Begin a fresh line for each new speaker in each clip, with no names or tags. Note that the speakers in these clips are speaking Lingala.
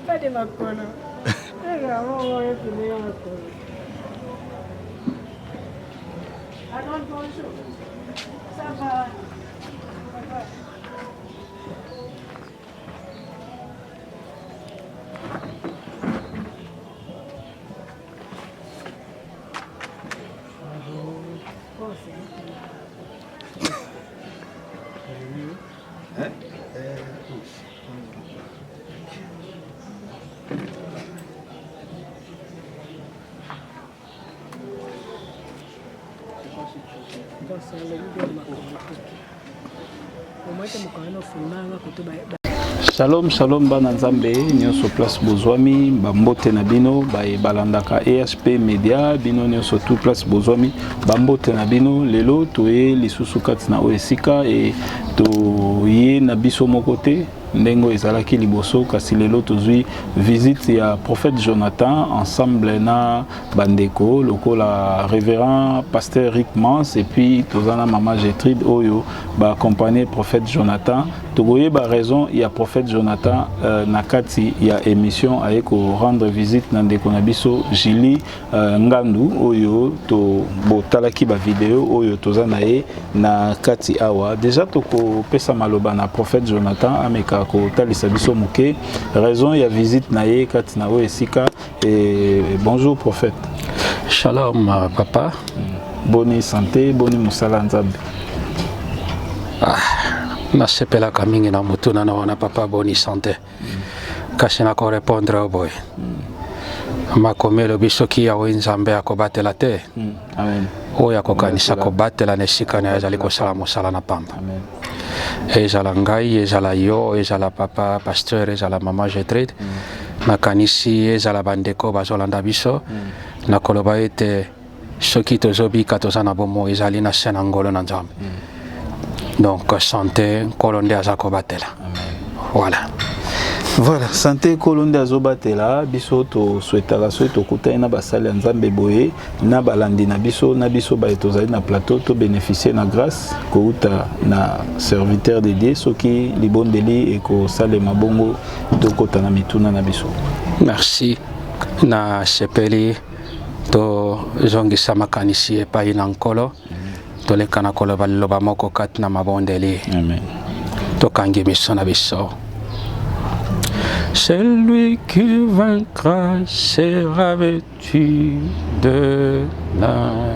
Pas de ma colle. Alors, bonjour. Ça va?
Shalom, shalom bana nzambe nyonso place bozwami bambote na bino balandaka EHP Media bino nyonso tout place bozwami bambote na bino lelo toye lisusu kati na oesika e toye na biso moko te ndengo ezalaki liboso kasi lelo tozwi visite ya prophète Jonathan ensemble na bandeko lokola révérend pasteur Rick Mans et puis tozana mama Gertrude oyo ba accompagner prophète Jonathan togoye ba raison ya prophète Jonathan na kati ya émission ayeko rendre visite na ndeko na biso Julie Ngandu oyo to botalaki ba vidéo oyo tozana ye na kati awa déjà toko pesa maloba na prophète Jonathan ameka ko talisa biso muke raison ya visite na ye kati na oesika et bonjour prophète.
Shalom papa.
Bonne santé, bonne musala nzambe.
Nasepela kamingi na mutuna na wana papa bonne santé. Kasi na ko répondre au boy. Makomelo biso ki ya nzambe akobatela te.
Amen.
Oya kokanisa kobatela nesika na ezali kosala mosala na pamba.
Amen.
Ezala ngai, ezala yo, ezala papa pasteur, ezala mama Gertrude. Nakanisi ezala bandeko bazolanda biso. Nakoloba ete soki tozobika tozana bomo ezali na sena ngolo na nzambe. Donc santé kolonde azako batela. Voilà.
Voilà, santé kolonde azobatela biso to souhaitaka so to kuta na basali ya nzambe boye na balandi na biso ba etozali na plateau to bénéficier na grâce kouta na serviteur dédié soki libondeli et ko salema bongo to kota na mituna na biso.
Merci na sepeli to zongisa makanisi epai na nkolo toleka na koloba liloba moko kati na mabondeli.
Amen.
Tokangi miso na biso. Celui qui vaincra sera vêtu de lin.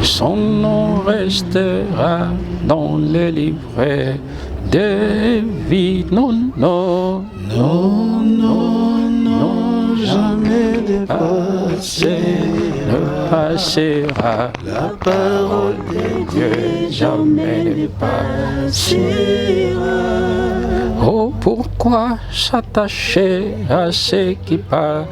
Son nom restera dans les livrets des vies. Non, non, non, non, non, jamais dépassé ne passera. La parole de Dieu jamais ne passera. Oh, pourquoi s'attacher à ce qui passera?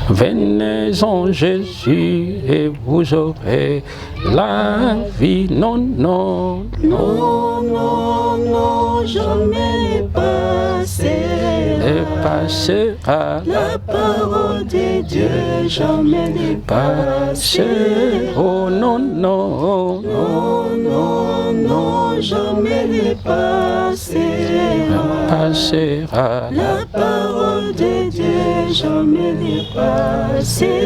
Venez en Jésus et vous aurez la vie. Non, non, non, non, non, jamais ne passera. La parole de Dieu jamais ne passera. Oh, non, non, non, non, non, jamais ne passera. La parole de Dieu jamais ne passera.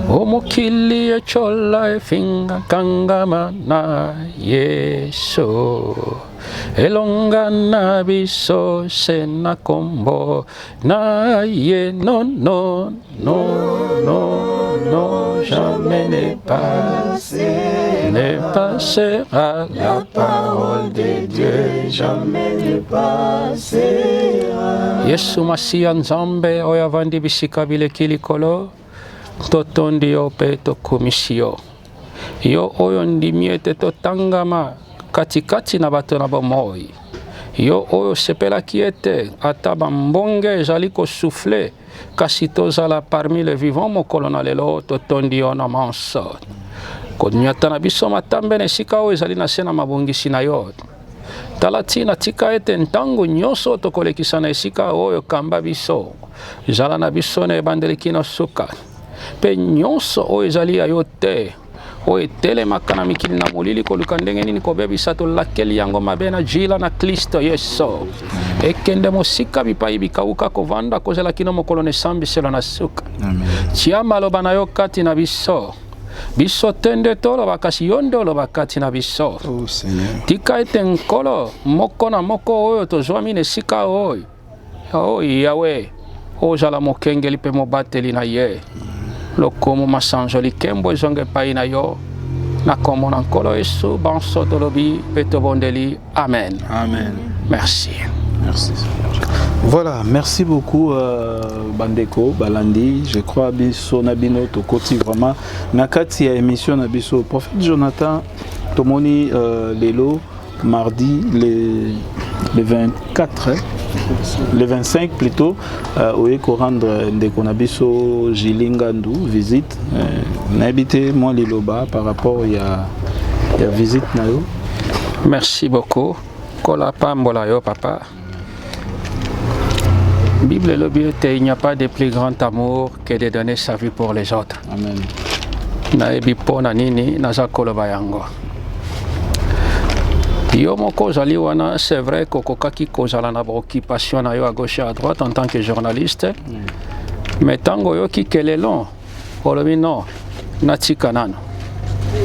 O mokili echola efinga kangama na Yesu elonga na biso sena kombo na ye. Non, non, non, non, non, jamais ne passera. La parole de Dieu jamais ne passera. Yesu Masiya nzambe oyo avandi bisika bileki likolo totondi yo pe tokumisi yo yo oyo ndimi ete totangama katikati na bato na bomoi yo oyo sepelaki ete ata bambonge ezali kosouffle kasi tozala parmi les vivants mokolo na lelo totondi yo na manso konyata na biso matambe na esika oyo ezali na se na mabongisi na yo tala ntina tika ete ntango nyonso tokolekisa na esika oyo kamba biso ezala na biso na ebandeleki na suka mpe nyonso oyo ezali ya yo te oyo etelemaka na mikili na molili koluka ndenge nini kobebisa tolakeli yango mabe na jila na Kristo Yesu ekende mosika bipai bikauka kovanda kozela kino mokolo na esambiselo na suka tia maloba na yo kati na biso biso tende toloba kasi yo nde oloba kati na biso tika ete nkolo moko na moko oyo tozwami na esika oyo yawe ozala mokengeli mpe mobateli na ye lokomo masanzo likembo ezonge epai na yo na kombo na nkolo Yesu banso tolobi mpe tobondeli amen.
Amen.
Merci.
Merci. Voilà, merci beaucoup Bandeko Balandi. Je crois biso nabino tokoti vraiment nakati ya émission na biso prophète Jonathan tomoni lelo mardi le 24 le 25 plutôt oyeko rendre ndeko na biso Jilingandu visite n'habité moi liloba par rapport ya visite na yo.
Merci beaucoup. Kola pambola yo papa. Bible le but il n'y a pas de plus grand amour que de donner sa vie pour les autres.
Amen.
Na ebipo na nini naza koloba yango. Yo moko zali wana c'est vrai kokokaki kozala na occupation na yo à gauche et à droite en tant que journaliste. Mais tango yo ki kelelon olobi non natika nano.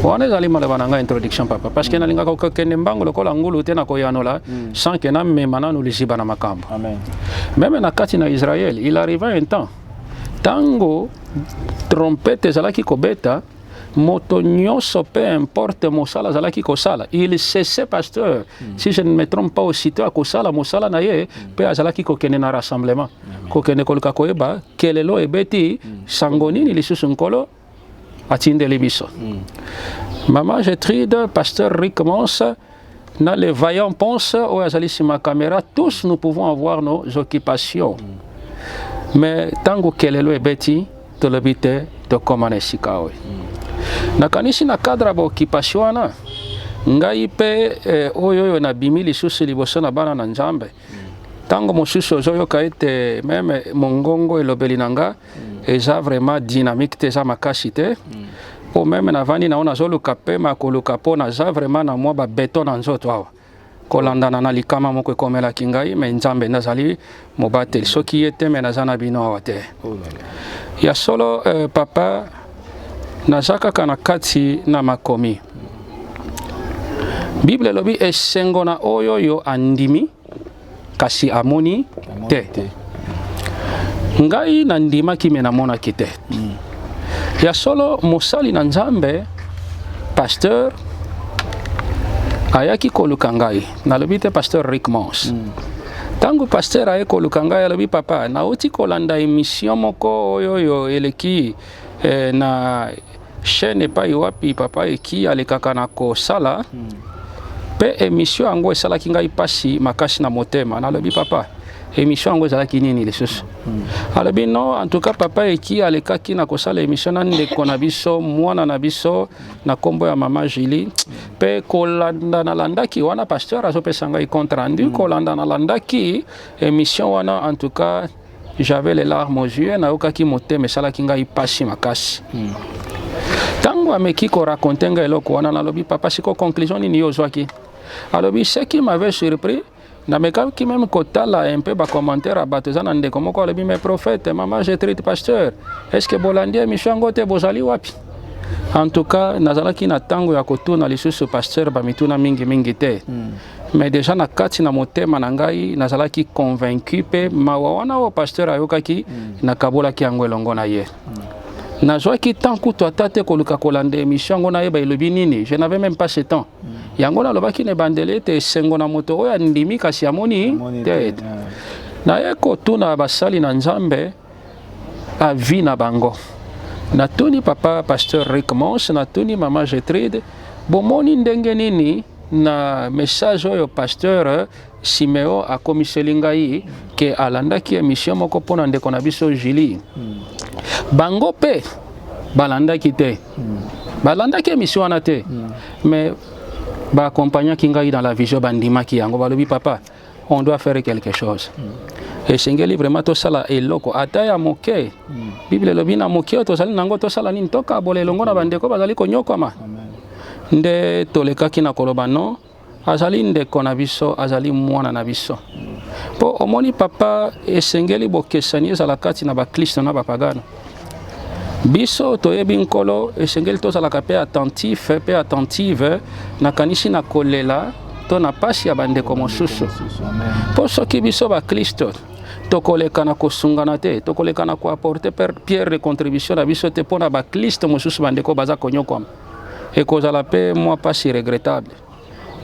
Wana zali maloba na nga introduction papa parce que nalinga ko kende mbango lokola ngulu te na koyanola sans que na memana no liziba na makambo.
Amen.
Même na kati na Israël, il arriva un temps tango trompette zalaki kobeta moto nyonso peu importe mosala zalaki kosala il cessait pasteur si je ne me trompe pas aussitôt à kosala mosala na ye pe azalaki kokende na rassemblement kokende koluka koyeba kelelo ebeti sangoni ni lisusu nkolo atindeli biso Maman Gertrude pasteur Rick Mons na les vaillants ponce ou azali sur ma caméra tous nous pouvons avoir nos occupations mais tango kelelo ebeti tolobite to komana sikawe nakanisi na cadre ba occupation na ngai pe oyo na bimi lisusu liboso na bana na Nzambe tango mosusu ozoyoka ete meme mongongo elobeli nanga eza vraiment dynamique te eza makasi te o meme navandi na ona zoluka pe makoluka po na za vraiment na mwa ba beton na nzoto awa kolandana na likama moko ekomelaki ngai me Nzambe nazali mobateli soki ye te me naza na bino awa te ya solo papa naza kaka na kati na makomi Bible elobi esengo na oyo yo andimi kasi amoni te ngai na ndimaki me namonaki te ya solo mosali na Nzambe pasteur ayaki koluka ngai nalobi te pasteur Rick Mons tango pasteur aye koluka ngai alobi papa nauti kolanda émission moko oyo eleki na chaîne epai wapi papa eki alekaka na kosala pe émission yango esalaki ngai pasi makasi na motema nalobi papa émission yango ezalaki nini lisusu alobi non en tout cas papa eki alekaki na kosala émission na ndeko na biso mwana na biso na kombo ya mama Julie pe kolanda nalandaki wana pasteur azopesa ngai compte rendu kolanda nalandaki émission wana en tout cas j'avais les larmes aux yeux naokaki motema esalaki ngai pasi makasi tango ameki ko raconter ngai eloko wana nalobi papa siko conclusion nini yo ozwaki alobi ce qui m'avait surpris na mekaki même kotala un peu ba commentaire à bato zana ndeko moko alobi mais prophète maman Gertrude pasteur est-ce que bolandi émission yango te bozali wapi en tout cas nazalaki na tango ya kotuna lisusu pasteur bamituna mingi te mais déjà na kati na motema na ngai nazalaki convaincu pe mawa wana o pasteur ayokaki na kabolaki yango elongo na ye nazwaki tant kutu atate koluka kolanda émission yango nayeba elobi nini je n'avais même pas ce temps yango nalobaki ne bandele te esengo na moto oyo andimi kasi amoni te naye kotuna basali na Nzambe avi na bango natuni papa pasteur Rick Mons natuni mama Gertrude bomoni ndenge nini na message oyo pasteur Simeo akomiseli ngai ke alandaki émission moko mpona ndeko na biso Julie bango pe balandaki te balandaki émission wana te mais Ba accompagner kinga dans la vision bandima ki yango balobi papa on doit faire quelque chose. Et sengeli vraiment to sala eloko ata ya moke. Bible lobi na moke to sala nango to sala nini toka bolelongo na bandeko bazali konyokama. Nde tolekaki na koloba non azali ndeko na biso azali mwana na biso. Po omoni papa esengeli bokesani ezala kati na bakristo na bapagano. Biso toyebi nkolo esengeli tozalaka pe attentif pe attentive na kanisi na kolela to na pasi ya bandeko mosusu. Po soki biso bakristo tokoleka na kosungana te tokoleka na koapporter pierre de contribution na biso te mpona bakristo mosusu bandeko baza konyokoma ekozala pe mwa pasi regrettable.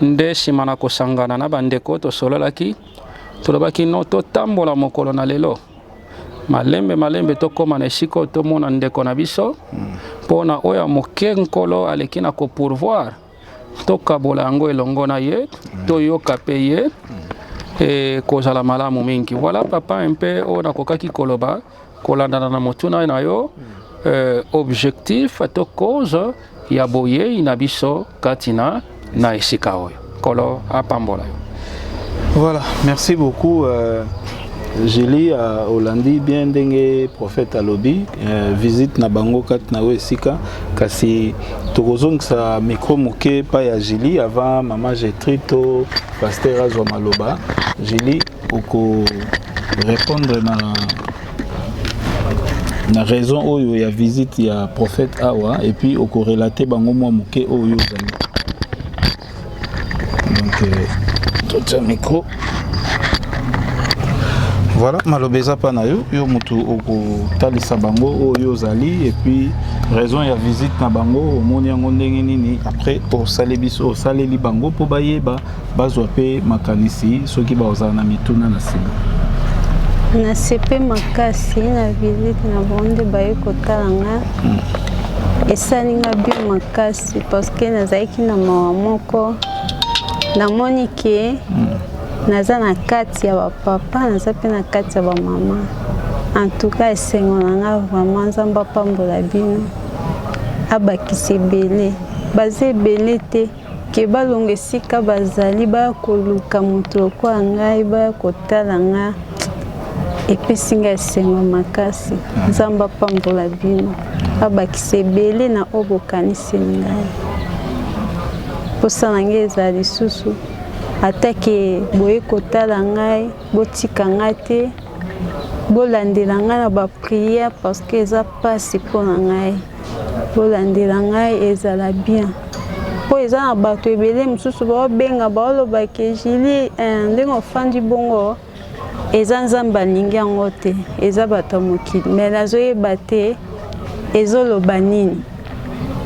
Nde nsima na kosangana na bandeko tosololaki tolobaki no totambola mokolo na lelo malembe tokoma na esika tomona ndeko na biso mpona oyo moke nkolo aleki na kopourvoir tokabola yango elongo na ye toyoka pe ye kozala malamu mingi. Voilà papa un peu oyo nakokaki koloba kolandana na motuna na yo objectif to cause ya boyei na biso katina na esika oyo kolo apambola yo.
Voilà, merci beaucoup Julie Olandi bien ndenge prophète alobi visite na bango kat na esika kasi tokozongisa micro moke pa ya Julie avant maman Getrito pasteur Azwa Maloba. Julie oko répondre na raison oyo ya visite ya prophète awa et puis oko relater bango mwa moke oyo zali. Donc tout un micro. Voilà, malobeza pa na yo mutu oko talisa bango oyo zali et puis raison ya visite na bango omoni yango ndenge nini après osale biso osaleli bango po bayeba bazwa pe makanisi soki bazala na mituna na sima.
Na sepe makasi na visite na bonde baye kotalanga esalinga bien makasi parce que nazalaki na mawa moko namoni ke naza na kati ya bapapa naza pe na kati ya bamama. En tout cas esengo nanga vraiment nzambe apambola bino abakisi ebele baza ebele te ke balonga esika bazali baya koluka moto lokola ngai baya kotala nga epesi ngai esengo makasi. Nzambe apambola bino abakisi ebele na oyo bokaniseli ngai mposa na ngai ezala lisusu atake boye kotala ngai botika ngai te bolandela ngai na bapriere parce que eza pasi mpona ngai bolandela ngai ezala bien po eza na bato ebele mosusu baobenga baoloba ke Julie ndenge ofandi bongo eza nzambe alingi yango te eza bato ya mokili me nazoyeba te ezoloba nini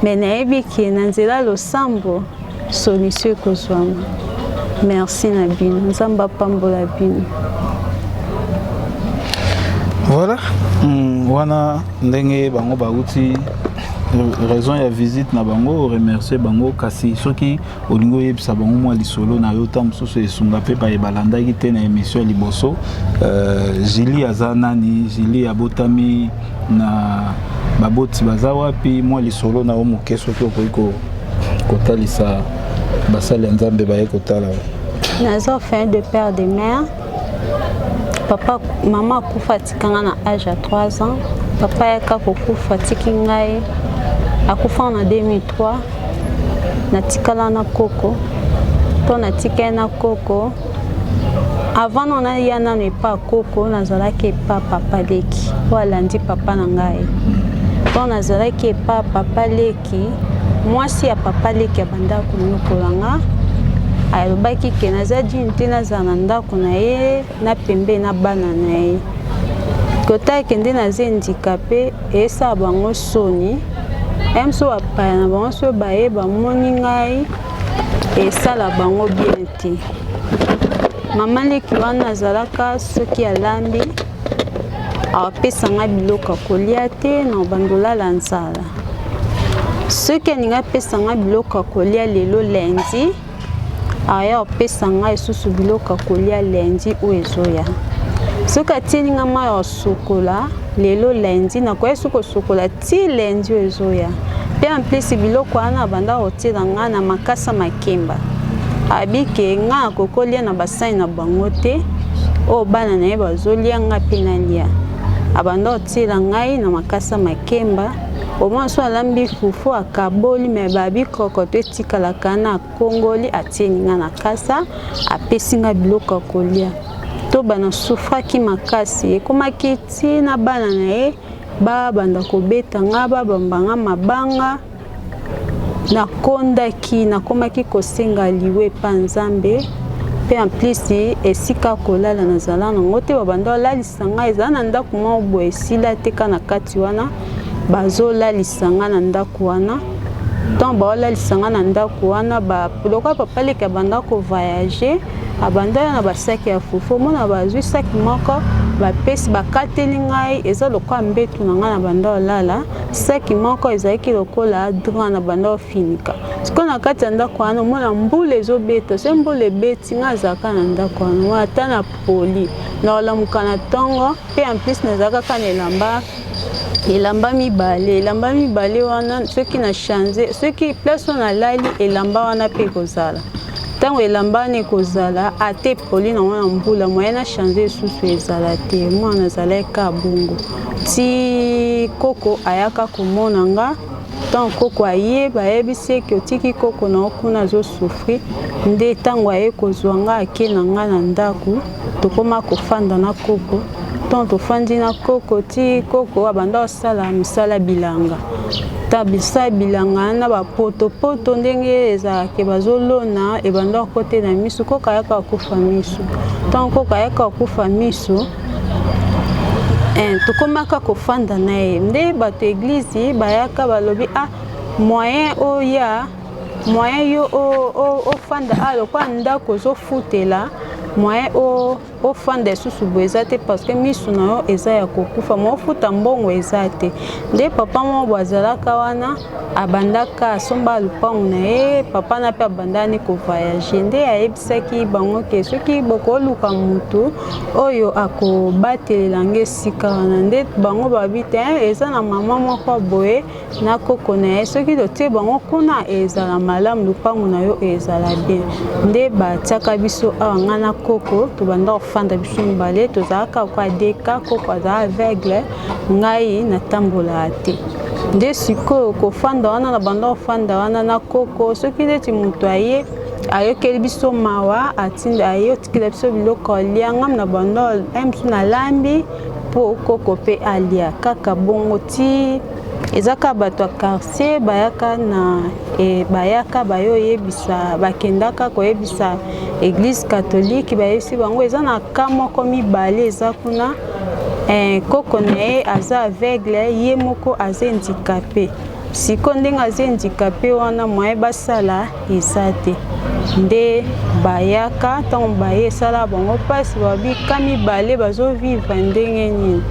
me nayebi ke na nzela losambo solution ekozwama. Merci na bino nzambe apambola bino.
Voilà wana ndenge bango bauti raison ya visite na bango remercier bango kasi soki olingo yebisa bango mwa lisolo na yo tam mosusu esunga pe balandaki te na émission ya liboso Julie aza nani Julie abotami na baboti baza wapi mwa lisolo na yo moke soki okoki kotalisa basali ya nzambe baye kotala.
Naza fin de père de mère. Papa maman akufa tikanga na âge à 3 ans. Papa yaka kokufa tiki ngai akufa en 2003 na tikala na koko to na tika na koko avant on a yana ne pas koko nazala ke pa papa leki wala ndi papa na ngai to nazala ke pa papa leki mwasi ya papa leki abanda kunyokolanga alobaki ke naza dine te nazala na ndako na ye na pembe na bana na ye kota kende naza handicapé esala bango soni emso bapaya na bango so baye bamoni ngai esala bango bien te. Mama leki wana azalaka soki alambi apesa ngai biloko ya kolia te na bandolala nzala soki aninga apesa ngai biloko ya kolia lelo lendi aya apesa ngai lisusu biloko ya kolia lendi oyo ezoya soki atieli ngai mai ya sokola lelo lendi nakoya soki osokola ti lendi oyo ezoya mpe en plus biloko wana banda kotiela ngai na makasa makemba abike nga kokolia na basani na bango te o bana na ye bazolia nga pe nalia abanda otila ngai na makasa makemba au moins so alambi fufu akaboli me babi kokoto etikalaka na kongoli atieni nga na kasa apesi nga biloko kolia to bana sufraki makasi ekomaki tina bana na ye babanda kobeta nga babambanga mabanga nakondaki nakomaki kosenga liwe pa Nzambe pe en plus esika kolala nazala nango te babanda olalisa nga eza na ndako moko boye esila te ka na kati wana bazolalisa nga na ndako wana donc baolalisa nga na ndako wana lokwa papa leka banda kovoyage abanda na basaki ya fufu mona bazwi saki moko bapesi bakateli ngai eza lokwa mbetu na nga na banda olala saki moko ezalaki lokola dra na banda ofinika siko na kati ya ndako wana omona mbula ezobeta se mbula ebeti nga azalaka na ndako wana ata na poli na olamuka na ntongo mpe en plus nazalaka kaka na elamba mibale wana soki na change soki place wana lali elamba wana pe kozala tango elamba wana ekozala ate poli na wana mbula moye na change susu ezala te mwana azalaka bongo ti koko ayaka komona nga tant koko ayeba ayebisi eke otiki koko na okuna azosufri nde tango aye kozwa nga ake na nga na ndako tokoma kofanda na koko tant tofandi na koko ti koko abanda osala misala bilanga ta bisa bilanga na bapoto ndenge ezalaka bazolona ebanda okote na miso koko ayaka akufa miso tant koko ayaka akufa miso tokomaka kofanda na ye nde bato eglize bayaka balobi moyen yo ofanda lokwa ndako ozofutela moyen ofanda esusu boye eza te parce que miso na yo eza ya kokufa mofuta mbongo eza te nde papa moko bwazalaka wana abandaka asomba lupango na ye papa na pe abandani kovoyage nde ayebisaki bango ke soki bokoluka mutu oyo akobatelela nge esika wana nde bango babi te eza na mama moko boye na koko na ye soki totie bango kuna ezala malamu lupango na yo ezala bien nde batiaka biso awa nga na koko tobanda kofanda biso mibale tozalaka kwa deka koko aza aveugle ngai natambola te nde sikoyo kofanda wana na banda kofanda wana na koko soki neti moto aye ayokeli biso mawa atinda aye otikela biso biloko alia ngam na banda emsu na lambi po koko pe alia kaka bongo ti ezaka bato ya quartier bayaka bayo yebisa bakendaka koyebisa église catholique bayebisi bango eza na ka moko mibale eza kuna koko na ye aza aveugle ye moko aza handicapé siko ndenge aza handicapé wana moye basala eza te nde bayaka ntango baye esala bango mpasi babika mibale bazovivre ndenge nini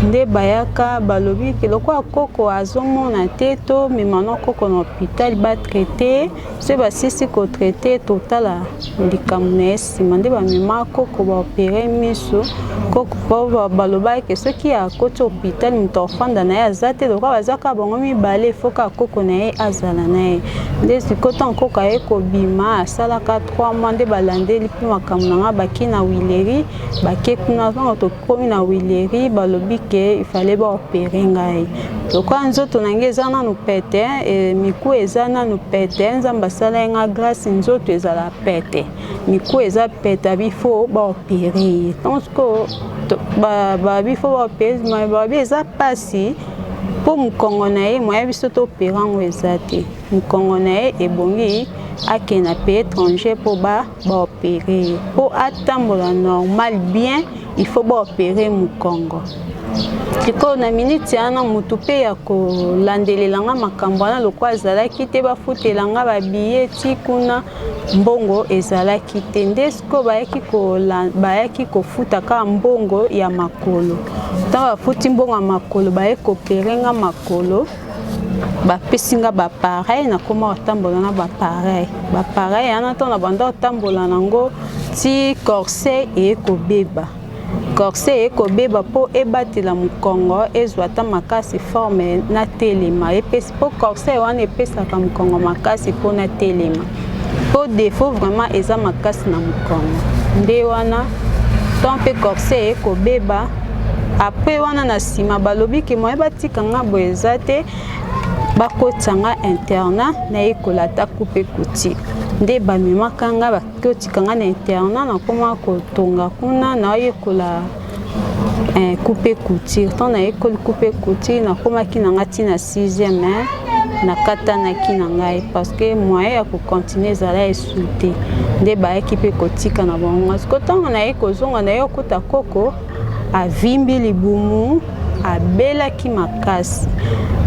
nde bayaka balobi ke lokwa koko azomona te to memana koko na hôpital batraite so basisi kotraite totala likambo na ye nsima nde bamema koko baopere miso koko po balobaki soki akoti hôpital moto afanda na ye aza te lokwa bazaka bango mibale foka koko na ye azala na ye nde sikoyo koko aye kobima asalaka 3 mois nde balandeli mpe makambo na nga baki na wileri bake kuna ntango tokomi na wileri balobi ke ifale baopere ngai lokwa nzoto na nge eza nanu pete miku eza nanu pete nzambe asala ye nga grâce nzoto ezala pete miku eza pete abifo baopere ye tonsko babifo baopere babi eza pasi mpo mokongo na ye moya biso topere yango eza te mokongo na ye ebongi akenda pe étranger mpo baopere ye mpo atambola normal bien il faut baopere mokongo sikoyo na miniti wana motu mpe ya kolandelelanga makambo wana lokwa azalaki te bafutelanga babiye ti kuna mbongo ezalaki te nde sikoyo bayaki kofuta kaka mbongo ya makolo ntango bafuti mbongo ya makolo baye koperenga makolo bapesi nga bapareil nakoma kotambola na bapareil wana ntango na banda kotambola nango ti corset eye kobeba corset ekobeba po ebatela mokongo ezwa ata makasi forme na telema epesi po corset wana epesaka mokongo makasi po na telema po po défaut vraiment eza makasi na mokongo nde wana tant pe corset ko beba après wana na sima balobi ke moye batika nga boye eza te bakotanga internat na ekola ta coupe couture nde bamemaka nga bakotika nga na internat na koma kotonga kuna na yekola coupe couture tant na école coupe couture na komaki na ngati na 6e na katanaki na ngai parce que moyen ya ko continuer ezala esulte nde bayaki mpe kotika na bango siko ntango na ye kozonga na ye okuta koko avimbi libumu abelaki makasi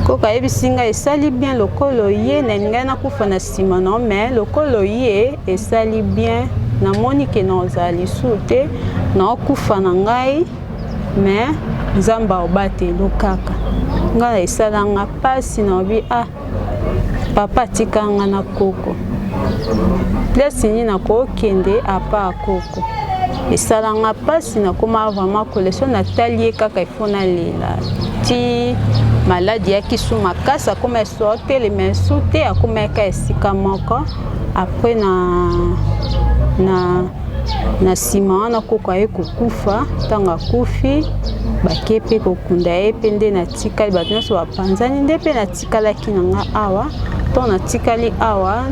koko ayebisi ngai esali bien lokolo ye na ngai nakufa na nsima na mais lokolo ye esali bien namoni ke naozala lisusu te naokufa na ngai mais nzambe aobatelo kaka ngai esalanga mpasi na obi papa atikanga na koko place nini nakokende apa koko esalanga mpasi nakoma vraiment collection natali ye kaka ifo nalela ti maladi yaki su makasi akoma esortelema esu te akoma eka esika moko après na nsima wana koko aye kokufa ntango akufi bake mpe kokunda ye mpe nde natikali bato nyonso bapanzani nde mpe natikalaki na nga awa to natikali awa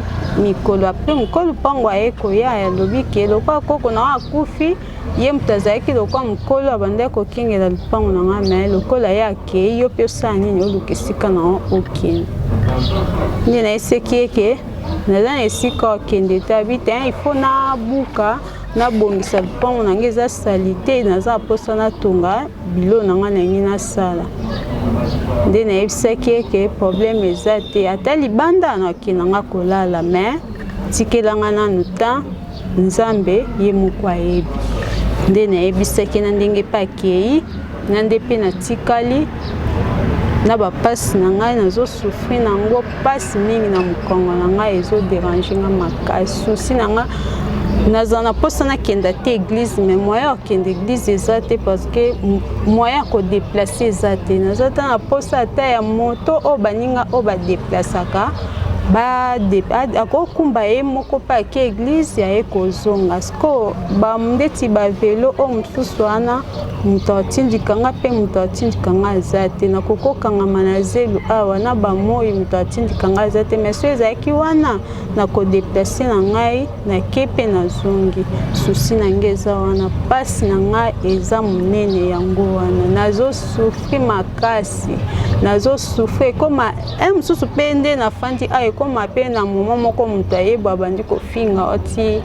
mikolo apres mokolo mpango aye koya alobi ke lokwa koko na akufi ye moto azalaki lokwa mokolo abandaki kokengela lupango na nga me lokola ye akei yo mpe osala nini oluka esika na okende nde nayeseki eke naza na esika okende te abi te ifo nabuka nabongisa lupango na nga eza sali te naza mposa natonga bilo na nga nangi nasala nde nayebisaki eke problème eza te ata libanda nakende nga kolala me tikelanga nanu ta nzambe ye moko ayebi nde nayebisaki na ndenge mpe akei na nde mpe natikali na bapasi na ngai nazosufri nango pasi mingi na mokongo na ngai ezoderange nga makasi susi na nga naza na mposa nakenda te église mais moyen okende église eza te parce que moyen kodéplace eza te naza ta na mposa ata ya moto oyo baninga oyo badéplasaka akokumba ye moko mpe ake église aye kozonga siko ndeti bavelo oyo mosusu wana moto atindikanga mpe moto atindikanga aza te nakokokangama na zelu awa na bamoi moto atindikanga aza te mais so ezalaki wana nakodeplace na ngai nake mpe nazongi susi na ngai eza wana mpasi na ngai eza monene yango wana nazosufri makasi nazosufri ekoma mosusu mpe nde nafandi ekoma mpe na moma moko moto ayeba abandi kofinga oti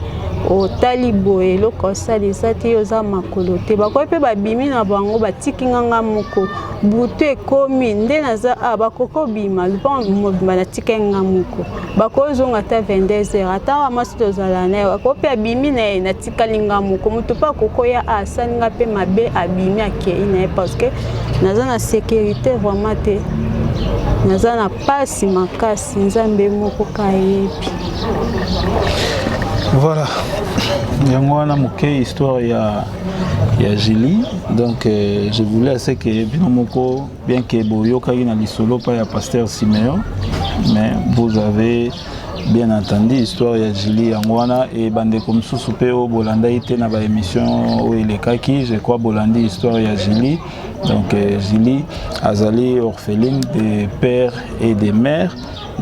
otali boye eloko osala eza te oza makolo te bakoki mpe babimi na bango batikinga nga moko butu ekomi nde naza bakoki obima lupango mobimba natika nga moko bakozonga ata 22h ata wamasi tozala na ye bakoki mpe abimi na ye natikali nga moko moto mpe akokoya asali nga mpe mabe abimi akei na ye parce que naza na sécurité vraiment te naza na pasi makasi nzambe moko kayebi.
Voilà, yango wana moke histoire ya Julie. Donc je voulais assez que bino moko bien que boyokaki na lisolo pa ya pasteur Siméon, mais vous avez bien entendu histoire ya Julie yango wana et bandeko mosusu pe o bolanda ite na ba émission o elekaki je crois bolandi histoire ya Julie. Donc Julie azali orpheline de père et de mère.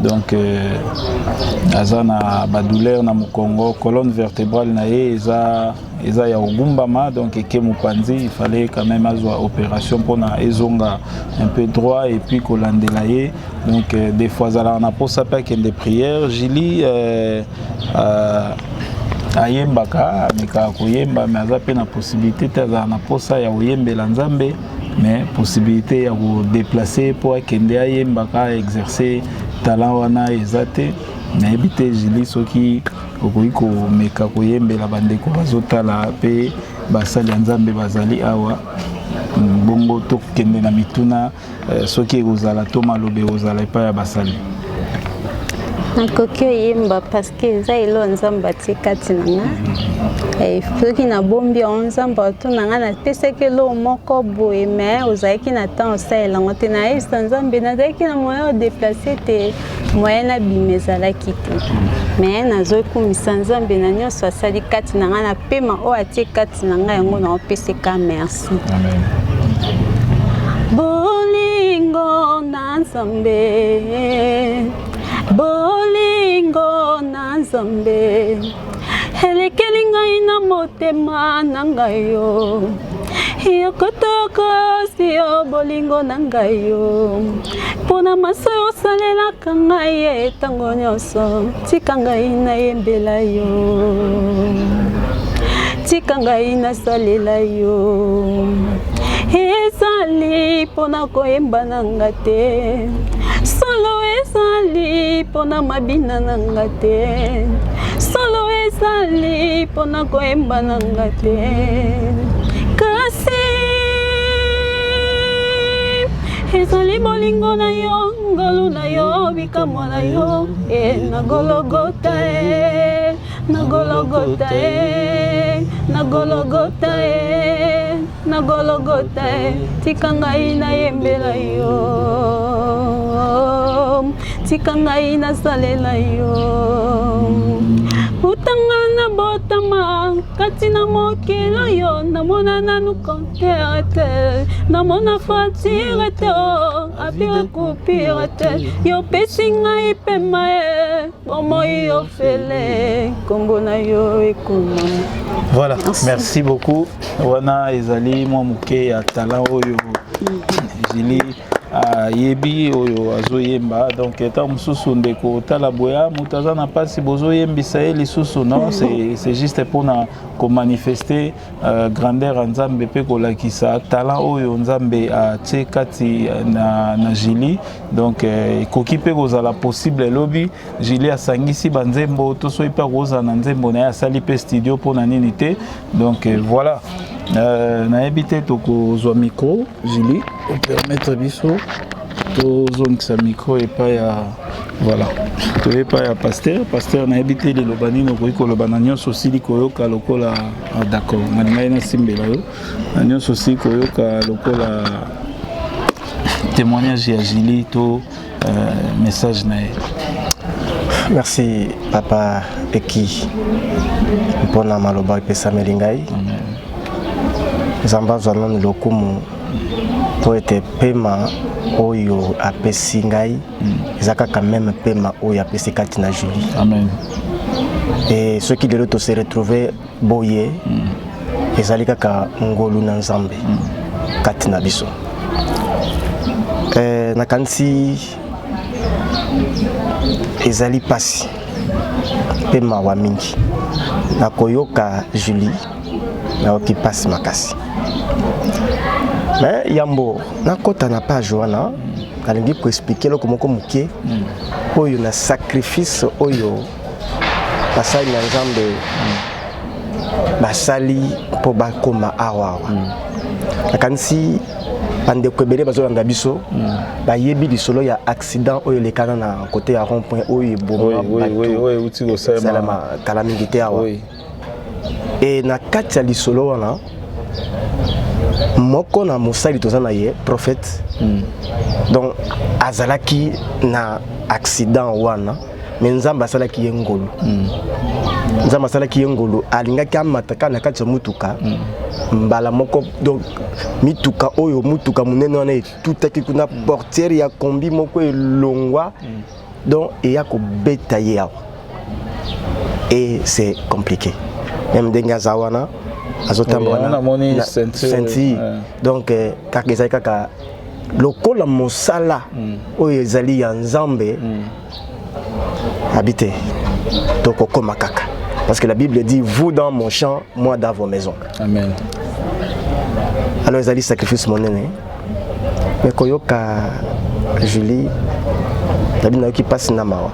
Donc azana badouleur na mukongo colonne vertébrale na ye eza ya ogumbama donc eke mupanzi il fallait quand même azwa opération pour na ezonga un peu droit et puis kolandela ye donc des fois azala na posa pa kende prière Julie ayembaka ameka koyemba mais aza pe na possibilité te azala na posa ya oyembela nzambe mais possibilité ya ko déplacer pour akende ayembaka exercer talent wana ezate na ebite Julie soki okoki komeka koyembela bandeko bazotala pe basali nzambe bazali awa bongo tokende na mituna soki ekozala to malobe ozala epai ya basali.
nakoki oyemba parce que eza elo nzambe atie kati na nga soki nabombi yango nzambe atuna nga napesaki elo moko boye me ozalaki na temps osayelango te nayebisa nzambe nazalaki na moyen odeplace te moyen nabima ezalaki te me nazokumisa nzambe na nyonso asali kati na nga na pema oyo atie kati na nga yango naopeseka merci. Bolingo na nzambe bolingo na nzambe elekeli ngai na motema na ngai yo yokotoko siyo bolingo na ngai yo mpona maso osalelaka ngai etango nyonso tika ngai nayembela yo tika ngai nasalela yo ezali mpona koyemba na nga te solo ezali mpona mabina na nga te solo ezali mpona koyemba na nga te kasi ezali bolingo na yo ngolu na yo bikamwa na yo na gologota na gologota na gologota na gologota tika ngai nayembela yo tika ngai nasalela yo utanga na botama kati na mokilo yo namona nanu kontere te namona fatire te apire kupire te yo pesi ngai pema bomoi yo fele kombo na yo ekoma.
Voilà, merci beaucoup. Wana ezali mwa muke ya talent oyo Julie yebi oyo azoyemba donc étant mususu ndeko tala boya mutaza na pasi bozo yembisa ye lisusu non c'est juste pour na ko manifester grandeur nzambe pe ko lakisa talent oyo nzambe a tie kati na Julie donc koki pe kozala possible lobby Julie asangisi banzembo to so ipa koza na nzembo na ya sali pe studio pour na nini te donc voilà na habité toko zo micro Julie on permettre biso to zone sa micro et pas ya voilà to et pas ya pasteur na habité le lobani no ko lobana nyonso sili koyoka lokola d'accord malinga na simbela yo nyonso sili koyoka lokola témoignage ya Julie to message na.
Merci papa Eki mpona maloba pesa melingai zamba zwana lokumu po ete pema oyo apesi ngai ezaka quand même pema oyo apesi kati na Julie.
Amen.
Et ceux qui de l'autre se retrouver boye ezali kaka ngolu na nzambe kati na biso. Nakanisi ezali pasi pema wa mingi nakoyoka Julie na okipasi makasi mais yambo nakota na page wana nalingi ko expliquer loko moko muke oyo na sacrifice oyo basali na nzambe basali po bakoma awa nakanisi bande ko ebele bazolanda biso bayebi lisolo ya accident oyo lekana na côté ya rond point oyo boma
oui uti ko
salama calamité awa et na kati ya lisolo wana moko na mosali tozana ye prophète donc azalaki na accident wana mais nzamba asalaki ye ngolu nzamba asalaki ye ngolu alingaki amataka na kati ya mutuka mbala moko donc mituka oyo mutuka munene wana etutaki kuna portière ya kombi moko elongwa donc eya kobeta ye awa et c'est compliqué même dengaza wana azotambola na senti donc kaka ezali kaka lokola mosala oyo ezali ya nzambe habité tokokoma kaka parce que la Bible dit vous dans mon champ moi dans vos maisons.
Amen.
Alors ezali sacrifice monene mais koyoka Julie tabi na ki passe na mawa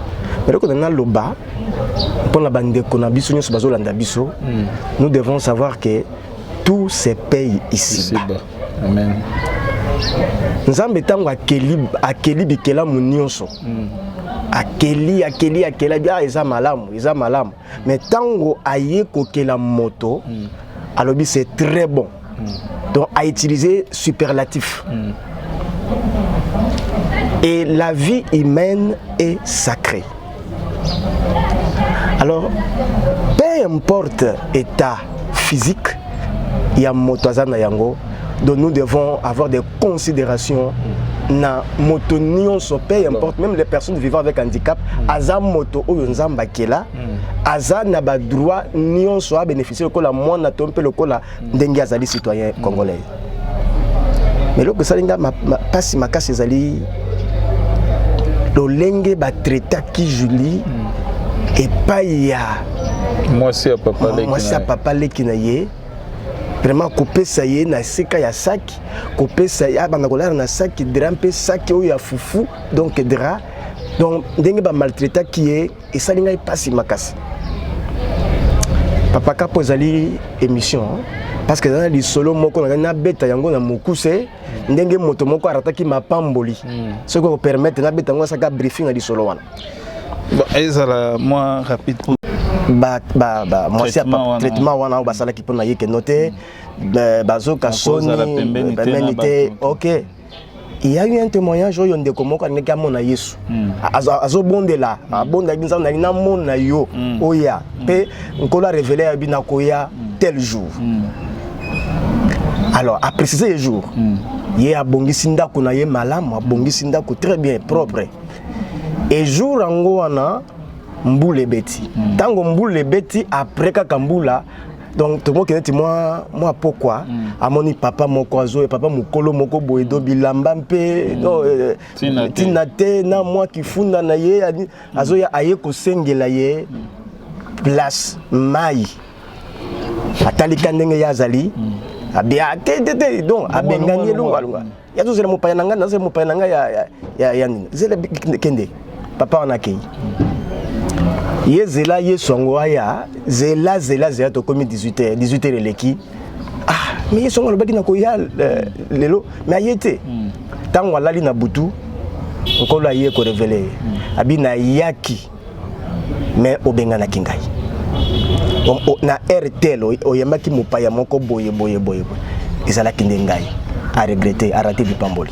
mais ko na loba pour la bande ko na biso nyoso bazolanda biso nous devons savoir que tout se paye ici.
Amen.
nzambe tango akeli bikelamu nyonso akeli bien eza malamu mais tango aye kokela moto alobi c'est très bon donc à utiliser superlatif et la vie humaine est sacrée. Alors peu importe état physique il y a moto azana yango. Donc nous devons avoir des considérations na moto nyonso, peu importe, même les personnes vivant avec handicap, aza moto oyo nzamba kela, aza na ba droit nyonso a bénéficier ko la mona tompe lokola ndenge azali citoyen congolais. Mais loko salinga pasi makasi ezali lolenge ba traiter ki Julie et pas ya
moi c'est papa leki na ye. Vraiment couper ça y est na seka ya sac couper ça y a bana kola na sac dramper sac o ya fufu donc dra donc ndenge ba maltraiter qui est et ça linga passe makasi papa ka pozali émission parce que dans les solo moko na beta yango na mokuse ndenge moto moko arataki mapamboli ce qui permettre na beta ngo saka briefing na li solo wana bon ezala moi rapide pour
moi c'est traitement wana basala qui pona yeke noter bazoka soni benité OK il y a eu un témoignage oyo ndeko moko ngeka mona Yesu azo bondela abonda binza na ina mona yo oya pe nkola révéler abina koya tel jour alors à préciser le jour ye abongisi ndako na ye malamu abongisi ndako très bien propre et jour ango wana Mboule beti. Tango mboule beti après kaka mbula donc tout le monde qui moi pourquoi amoni papa moko azo et papa mukolo moko boedo bilamba mpe tinate na moi qui funda na ye azo ya aye ko sengela ye place mai atalika ndenge ya zali abia tete donc abengani lunga ya tout zela mopaya nanga na zela mopaya nanga ya zela kende papa onakei Yezela yesongo aya zela to komi 18h eleki mais yesongo lobaki na koya lelo mais ayete tango alali na butu nkolo aye ko révéler abina yaki mais obenga na kingai na RTL oyemaki mopaya moko boye ezala kindengai a regretter a rater bipamboli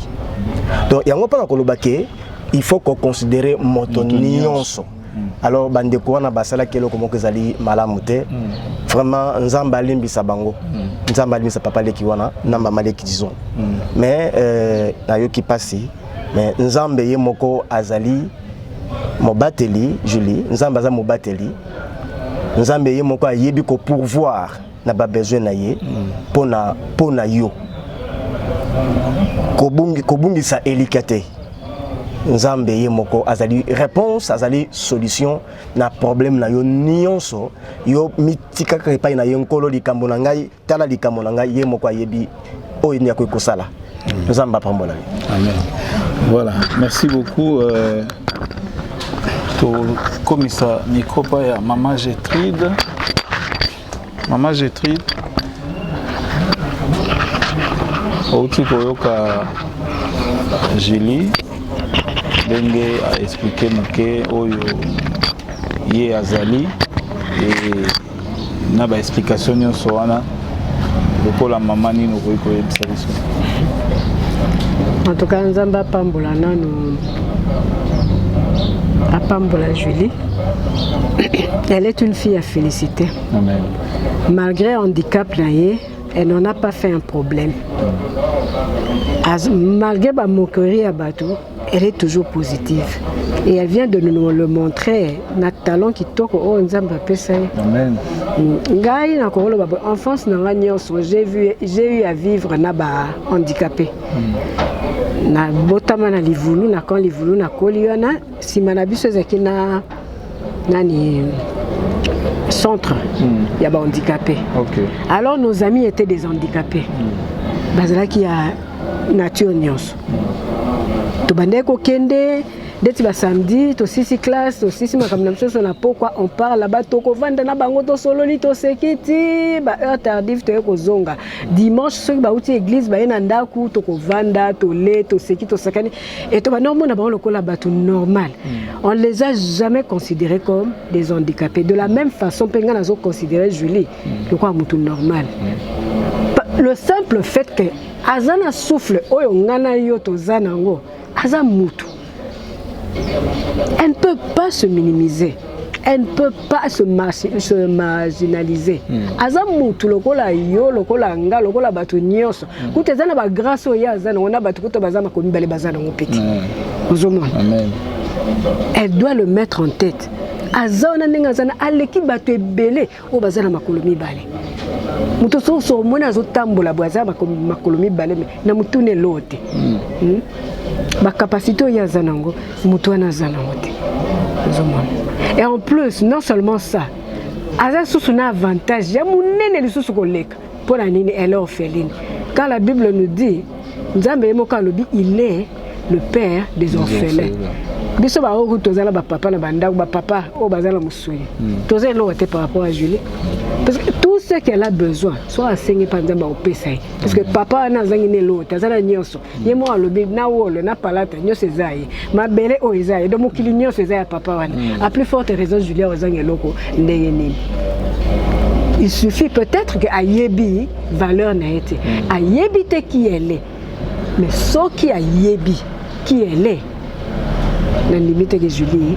donc yango pa kolobake il faut qu'on considérer moto nyonso. Alors bandeko wana basala kelo komo kezali malamu te vraiment nzamba limbisa bango nzamba limbisa papa leki wana namba maleki disons mais na yoki pasi mais nzambe ye moko azali mobateli Julie nzamba za mobateli nzambe ye moko ayebi ko pourvoir na ba besoin na ye pona yo kobungisa elikate nzambe ye moko azali réponse azali solution na problème na yo nyonso yo mitika krepa na yenkolo likambo na ngai tala likambo na ngai ye moko ayebi oyo ni akoki kosala nzambe apambola.
Amen. Voilà, merci beaucoup to komisa mikopa ya Maman Gertrude outi koyoka Julie Denge a expliqué moke oyo ye azali et na ba explication nyonso wana lokola mama nino koyiko yebisa biso.
En tout cas nzamba apambola nanu apambola Julie. Elle est une fille à féliciter.
Amen.
Malgré handicap naie, elle n'en a pas fait un problème. Malgré ba moquerie à bateau, elle est toujours positive. Et elle vient de nous le montrer. Notre talent qui toque au Nzamba Pesay.
Amen.
En France, j'ai eu à vivre naba handicapé. Na botama na livulu na quand livulu na koliona si manabiso zakina nani centre ya ba handicapé.
Okay.
Alors nos amis étaient des handicapés. Bazala qui a nature nyonso. Tobande ko kende dès que samedi aussi si classe aussi si ma caméra sur la pourquoi on parle là-bas toko vanda na bango to solo ni to sekiti ba heure tardive to ko zonga dimanche ceux ba uti église ba ina ndaku toko vanda to le to sekiti to sakani et to ba normalement na ba le kola ba tout normal on les a jamais considérés comme des handicapés de la même façon penga nazo considérer Julie le quoi mutu normal le simple fait que azana souffle oyo ngana yo to zanango aza mutu. Elle ne peut pas se minimiser. Elle ne peut pas se marginaliser. Azamutu lokola yo lokola nga lokola batu nyonso. Kutezana ba grâce o ya zana ona batu kuto bazama ko mibale bazana ngopeki. Amen. Elle doit le mettre en tête. Azana ninga zana aleki batu ebele o bazana makolo mibale. Muto so mona zo tambola bwaza makolo mibale na mutune lote. Ma capacité ya zanango mutuana zanangote. Et en plus non seulement ça aza sous un avantage ya munene le sous koleka pour la nini elle est orpheline car la Bible nous dit Nzambe yemoka lobi il est le père des orphelins biso ba oku tozala ba papa na banda ba papa o bazala musui tozela lote par rapport à Julie parce que tout ce qu'elle a besoin soit enseigné par Nzambe au pesai parce que papa na zangi ne lote azala nyonso yemo alobi na wolo na palata nyonso ezaye mabele o ezaye donc mokili nyonso ezaye papa wana à plus forte raison Julie ozangi loko ndenge nini. Il suffit peut-être que ayebi valeur na été ayebi te qui elle est mais ce qui ayebi qui elle est la limite que Julie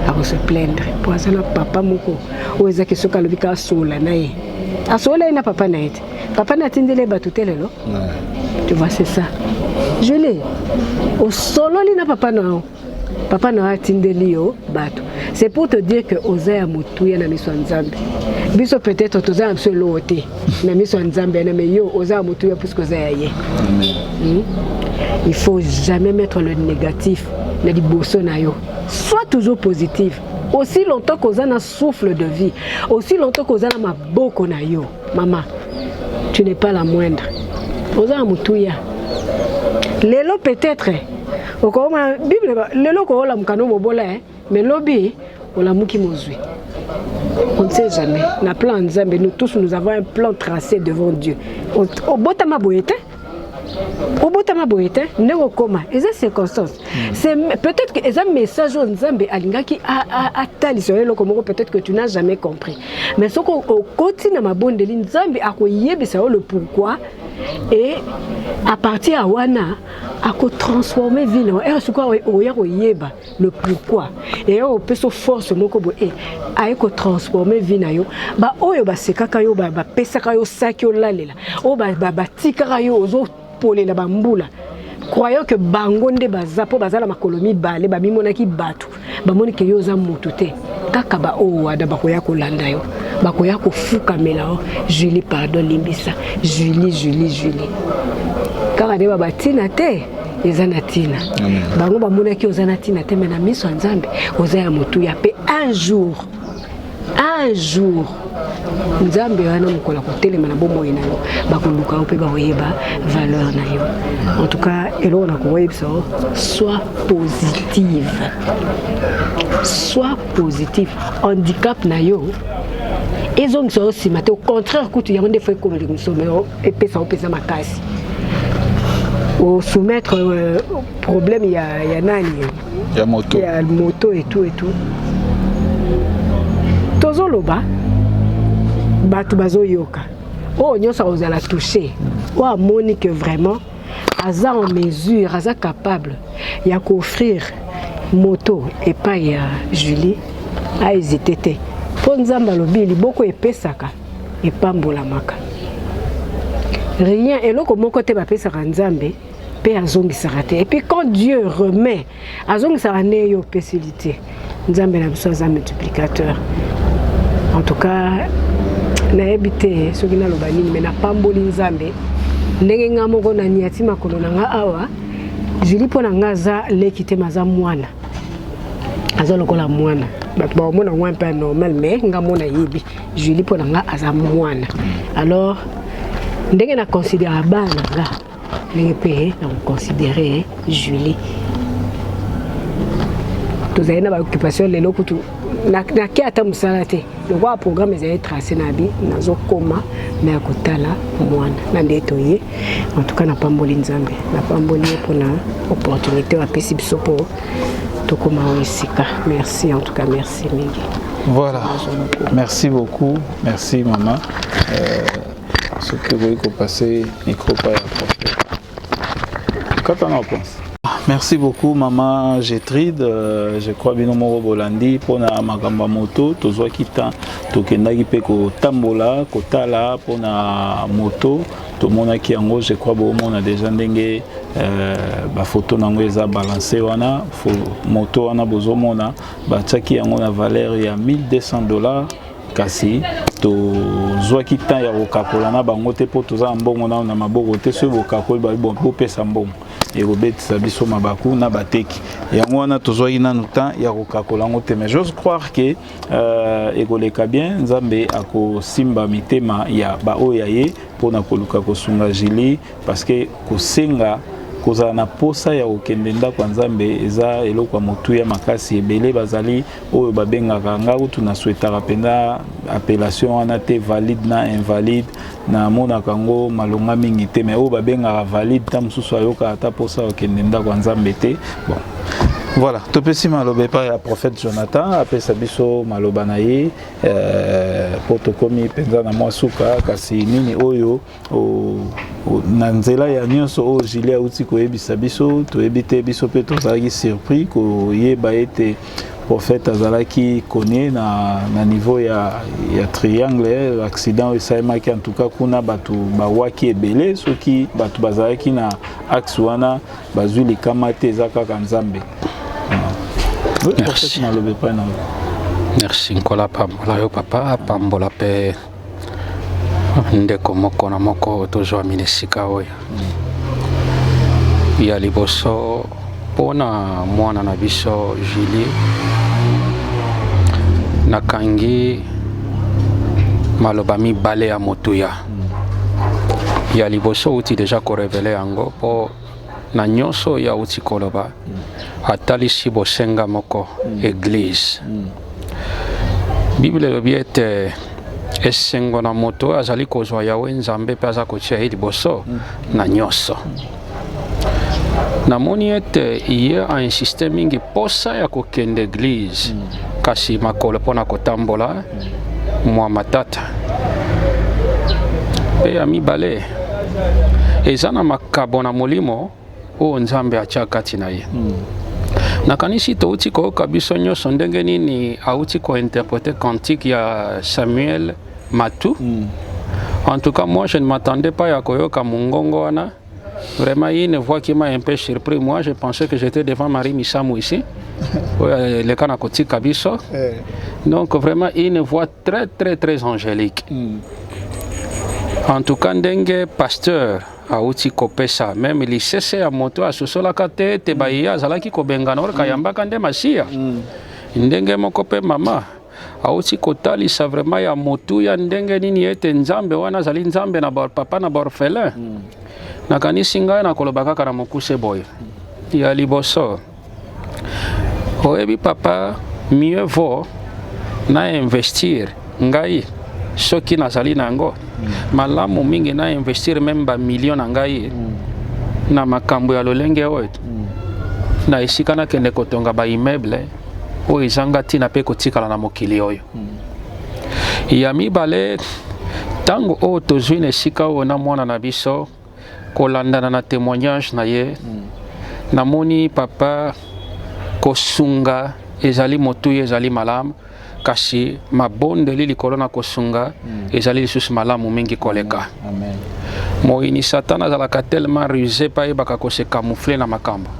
a se plaindre pour ça papa moko o ezaki soka lobika sola nae a sola ina papa nae papa na tindele batutele lo tu vois c'est ça Julie au solo lina papa na tindeli yo batu c'est pour te dire que ozaya mutuya na miso nzambe biso peut-être toza absoluté na miso nzambe na meyo ozaya mutuya puisque ozaya ye il faut jamais mettre le négatif. Sois toujours positif. Aussi longtemps qu'on a un souffle de vie, aussi longtemps qu'on a ma boko na yo, maman, tu n'es pas la moindre. Oza mutuya. Lelo peut-être. Okoma Bible lelo ko la mukano mobola mais lobi ola muki mozui. On ne sait jamais. Na plan nzambe nous tous nous avons un plan tracé devant Dieu. Au botama boyete au botama boyete ndeko koma eza circonstance c'est peut-être que eza message on nzambe alingaki a talisolo comme peut-être que tu n'as jamais compris mais ce qu'on continue na mabondeli nzambe akoyebisa le pourquoi et à partir à wana ako transformer vie na et ce quoi oya koyeba le pourquoi et on peut se force moko bo et ayeko transformer vie na yo ba oyo ba sekaka yo ba pesaka yo saki olalela o ba tikaka yo ozo pole la bambula croyant que bangonde bazapo bazala makolomi bale ba mimonaki batu ba monike yo za mutu te kaka ba o ada bakoya kolanda yo bakoya kofuka mela Julie pardon limbisa Julie kaka de ba tina te ezana tina bango ba monaki ozana tina te mena miso nzambe ozaya mutu ya pe un jour nzambe wana mukola kotelema na bomo ina yo bakoluka ope ba oyeba valeur na yo en tout cas elo na ko yebisa sois positif handicap na yo ezong so aussi mate au contraire kutu ya ndefo comme le sommet et pesa makasi au soumettre problème ya nani ya moto et tout tozoloba batu bazo yoka oh nyosa ozala toucher ou amoni que vraiment aza en mesure aza capable ya offrir moto et pas ya Julie a hésité te po nzamba lobili boko epesaka epambolamaka rien eloko moko te bapesaka nzambe pe azongisaka te et puis quand Dieu remet azongisaka ne yo facilité nzambe na biso aza multiplicateur en tout cas na ebité soki na loba nini mais na pamboli nzambe ndenge nga moko na niati makolo na nga awa Julie pona nga za lekite maza mwana aza lokola mwana bato ba mona un peu normal mais nga mona yibi Julie pona nga aza mwana alors ndenge na considérer bana nga ndenge pe na considérer Julie tozali na baoccupation lelo kutu nake ata mosala te lokwa programme ezali tracé na bi nazokoma me ya kotala mwana na nde toye en tout cas napamboli nzambe napamboli ye mpona opportunité bapesi biso mpo tokoma oyo esika. Merci en tout cas, merci mingi.
Voilà, merci beaucoup, merci maman. Ce que vous avez passé, micro pas quand on en pense. Merci beaucoup maman Gertrude, je crois bien mon Bolandi pour na magamba moto tozwa kita tokendaki pe ko tambola ko tala pour na moto to mona ki yango je crois bon on a déjà ndenge ba photo nango eza balancer wana moto wana bozo mona ba tsaki yango na valeur ya $1200 kasi to zwa kita ya kokakola na bango te po toza mbongo na maboko te so bokakola ba bon po pesa mbongo et robetisa biso mabaku na bateki yango wana tozwaki nanu temps ya kokakola yango te mais j'ose croire que ekoleka bien nzambe akosimba mitema ya baoyo ye mpona koluka kosunga Julie parce que kosenga kozala na posa ya kokende ndako ya nzambe eza eloko ya motuya makasi ebele bazali oyo babengaka nga utu na souhaitaka mpenza appellation wana te valide na invalide na monaka yango malonga mingi te mais oyo babengaka valide ta mosusu ayokaka ata posa ya kokende ndako ya nzambe te. Bon voilà, topesi maloba epai ya prophète Jonathan apesa biso maloba na ye po tokomi mpenza na mwa suka kasi nini oyo na nzela ya nyonso oyo Julie auti koyebisa biso toyebi te biso mpe tozalaki surpris koyeba ete prophète azalaki koné na niveau ya triangle accident oyo esalemaki en tout cas kuna bato bawaki ebele soki bato bazalaki na axe wana bazwi likama te eza kaka nzambe.
Merci. Merci Nkola pambola yo papa pambola pe ndeko moko na moko tozwa minesika oyo ya liboso pona mwana na biso Julie nakangi maloba mibale ya motuya ya liboso uti deja ko révéler yango po na nyonso ya uti koloba atalisi bosenga moko église Bible lobi ete esengo na moto azali kozwa yawe nzambe mpe aza kotia ye liboso na nyonso namoni ete ye ainsiste mingi posa ya kokende église kasi makolo mpona kotambola mwa matata mpe ya mibale eza na makabo na molimo oyo nzambe atia kati na ye nakanisi touti koyoka biso nyonso ndenge nini auti kointerprete cantique ya Samuel Matou. En tout cas moi je ne m'attendais pas à koyoka mongongo wana. Vraiment une voix qui m'a un peu surpris. Moi je pensais que j'étais devant Marie Misamou ici le kana kotika biso. Donc vraiment une voix très très très angélique. En tout cas ndenge pasteur auti kopesa même lisese ya moto asosolaka te te baya azalaki kobengana ora kayambaka nde masia ndenge moko pe mama auti kotalisa vraiment ya motu ya ndenge nini ete nzambe wana azali nzambe na papa na orphelin nakanisi ngai nakoloba kaka na mokuse boye ya liboso oyebi papa mieux vaut na investir ngai soki nazali nango malamu mingi na investir même ba million na ngai na makambo ya lolenge oyo na esika nakende kotonga ba immeuble oyo ezanga ntina mpe kotikala na mokili oyo ya mibale ntango oyo tozwi na esika oyo na mwana na biso kolandana na témoignage na ye namoni papa kosunga ezali motuya ezali malamu kasi mabondeli likolo na kosunga ezali lisusu malamu mingi koleka. Moyini Satan azalaka tellement rusé pa yebaka kose camoufler na makambo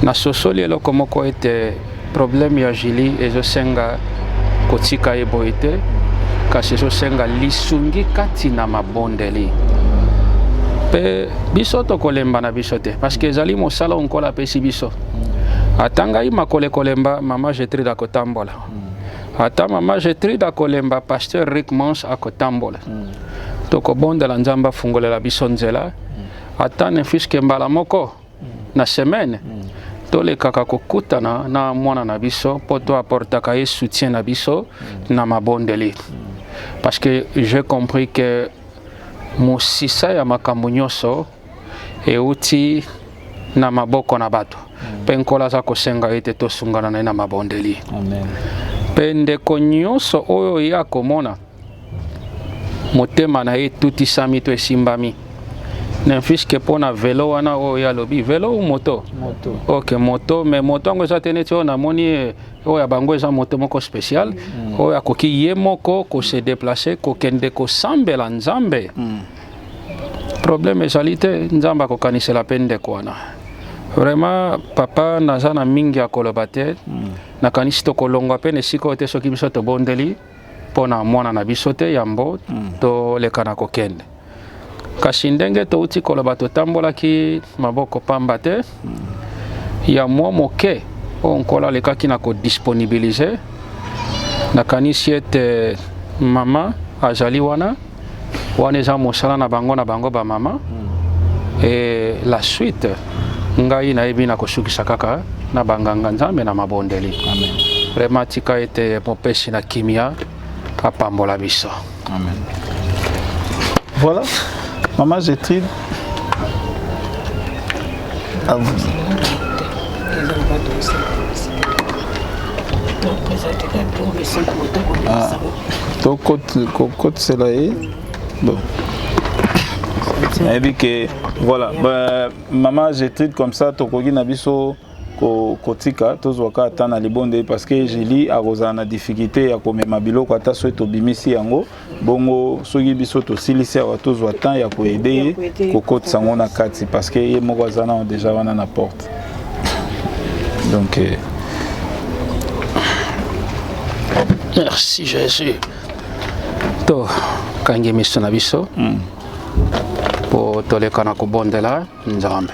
na sosoli eloko moko ete problème ya Julie ezosenga kotika ye boye te kasi ezosenga lisungi kati na mabondeli pe biso tokolemba na biso te parce que ezali mosala onkola apesi biso atanga ye makole kolemba mama Gertrude akotambola ata mama Gertrude akolemba pasteur Rick Mons akotambola tokobondela nzambe afungolela biso nzela ata ne fiske mbala moko na semaine tolekaka kokutana na mwana na biso po toaportaka ye soutien na biso na mabondeli. Parce que j'ai compris que mosisa ya makambo nyonso euti na maboko na bato mpe nkolo aza kosenga ete tosungana na ye na mabondeli. Mpe ndeko nyonso oyo ya komona motema na ye tutisami to esimbami nemfiske mpo na velo wana oyo ya lobi velo ou moto? Ok, moto, mais moto yango eza te neti oyo namoni oyo ya bango eza moto moko spécial oyo akoki ye moko kose déplacer kokende kosambela nzambe. Problème ezali te, nzambe akokanisela mpe ndeko wana. Vraiment papa naza na mingi ya koloba te, nakanisi tokolongwa mpe na esika oyo te soki biso tobondeli mpo na mwana na biso te yambo toleka na kokende. Kasi ndenge touti koloba totambolaki maboko pamba te, ya mwa moke oyo nkolo alekaki na kodisponibilize, nakanisi ete mama azali wana eza mosala na bango ba mama. Et la suite ngai nayebi na kosukisa kaka na banganga nzambe na mabondeli. Amen. Vraiment tika ete mopesi na kimia apambola biso.
Amen. Voilà. Maman Gertrude. À vous. Côte c'est là. Bon. Et puis que voilà, maman Gertrude comme ça, tokogi na biso kotika tozwaka ata na libonde parce que Julie akoza na difficulté ya komema biloko ata so tobimisi yango bongo soki biso tosilisi awa tozwa temps ya koede ye kokotisa yango na kati parce que ye moko aza na déjà wana na porte. Donc
merci Jésus. To kangi miso na biso po toleka na kobondela nzambe.